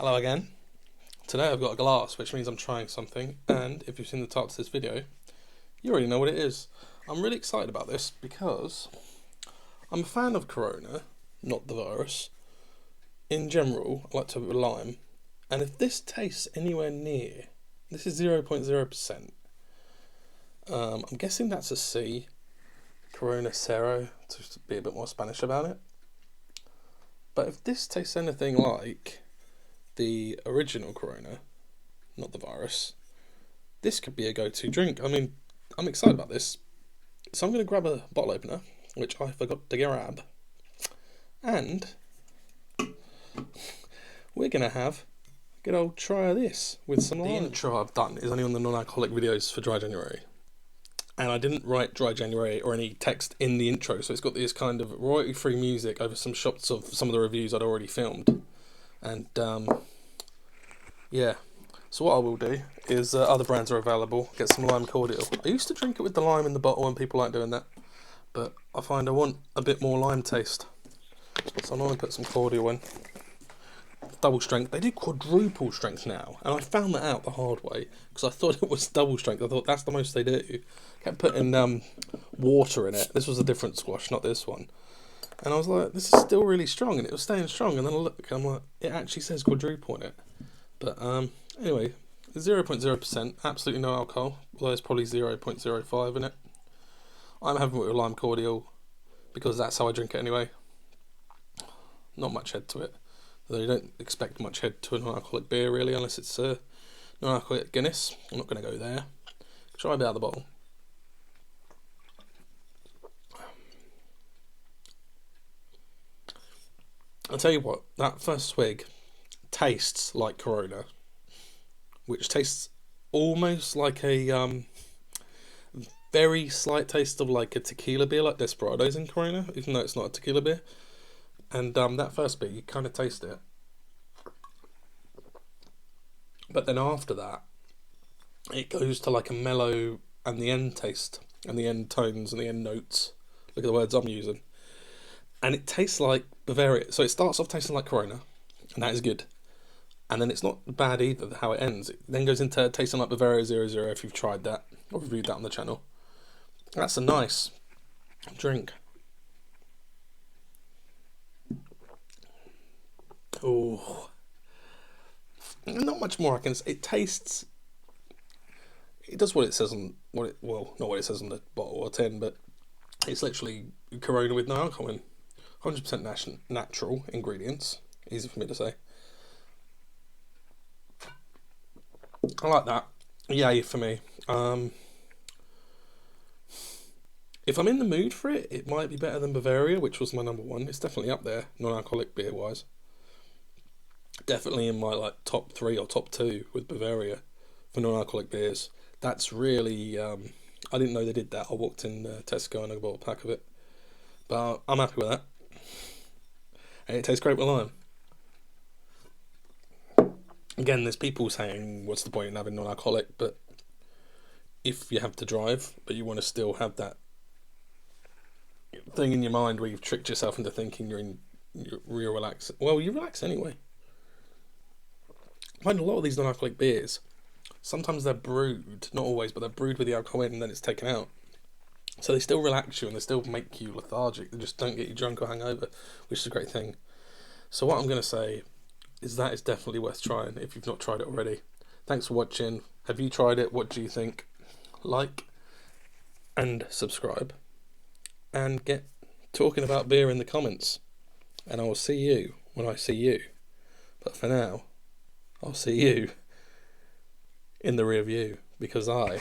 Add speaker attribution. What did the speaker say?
Speaker 1: Hello again. Today I've got a glass, which means I'm trying something, and if you've seen the title to this video, you already know what it is. I'm really excited about this because I'm a fan of Corona, not the virus. In general, I like to have it with lime, and if this tastes anywhere near, this is 0.0%. I'm guessing that's a C, Corona Cero, to be a bit more Spanish about it. But if this tastes anything like the original Corona, not the virus, this could be a go-to drink. I mean, I'm excited about this. So I'm going to grab a bottle opener, which I forgot to grab, and we're going to have a good old try of this with some lime. The intro I've done is only on the non-alcoholic videos for Dry January, and I didn't write Dry January or any text in the intro, so it's got this kind of royalty-free music over some shots of some of the reviews I'd already filmed. And yeah, so what I will do is other brands are available, get some lime cordial. I used to drink it with the lime in the bottle and people like doing that, but I find I want a bit more lime taste, so I'm going to put some cordial in. Double strength. They do quadruple strength now, and I found that out the hard way because I thought it was double strength. I thought that's the most they do. Kept putting water in it. This was a different squash, not this one. And I was like, this is still really strong, and it was staying strong. And then I look, and I'm like, it actually says quadruple in it. But anyway, 0.0%, absolutely no alcohol. Although there's probably 0.05 in it. I'm having it with lime cordial because that's how I drink it anyway. Not much head to it. Though you don't expect much head to a non-alcoholic beer really, unless it's a non-alcoholic Guinness. I'm not going to go there. Try a bit out of the bottle. I'll tell you what, that first swig tastes like Corona, which tastes almost like a very slight taste of like a tequila beer, like Desperados in Corona, even though it's not a tequila beer. And that first bit, you kind of taste it. But then after that, it goes to like a mellow, and the end taste, and the end tones, and the end notes. Look at the words I'm using. And it tastes like Bavaria. So it starts off tasting like Corona, and that is good. And then it's not bad either, how it ends. It then goes into tasting like Bavaria 00 if you've tried that, or reviewed that on the channel. That's a nice drink. Oh, not much more I can say. It tastes. It does what it says on not what it says on the bottle or tin, but it's literally Corona with no alcohol in. 100% natural ingredients. Easy for me to say. I like that. Yay for me. If I'm in the mood for it, it might be better than Bavaria, which was my number one. It's definitely up there, non-alcoholic beer wise. Definitely in my like top 3 or top 2 with Bavaria for non-alcoholic beers. That's really. I didn't know they did that. I walked in Tesco and I bought a pack of it, but I'm happy with that. And it tastes great with lime. Again, there's people saying, what's the point in having non-alcoholic? But if you have to drive, but you want to still have that thing in your mind where you've tricked yourself into thinking you're real relaxed. Well, you relax anyway. I find a lot of these non-alcoholic beers, sometimes they're brewed, not always, but they're brewed with the alcohol in and then it's taken out. So they still relax you and they still make you lethargic. They just don't get you drunk or hungover, which is a great thing. So what I'm going to say is that it's definitely worth trying if you've not tried it already. Thanks for watching. Have you tried it? What do you think? Like and subscribe. And get talking about beer in the comments. And I will see you when I see you. But for now, I'll see you in the rear view because I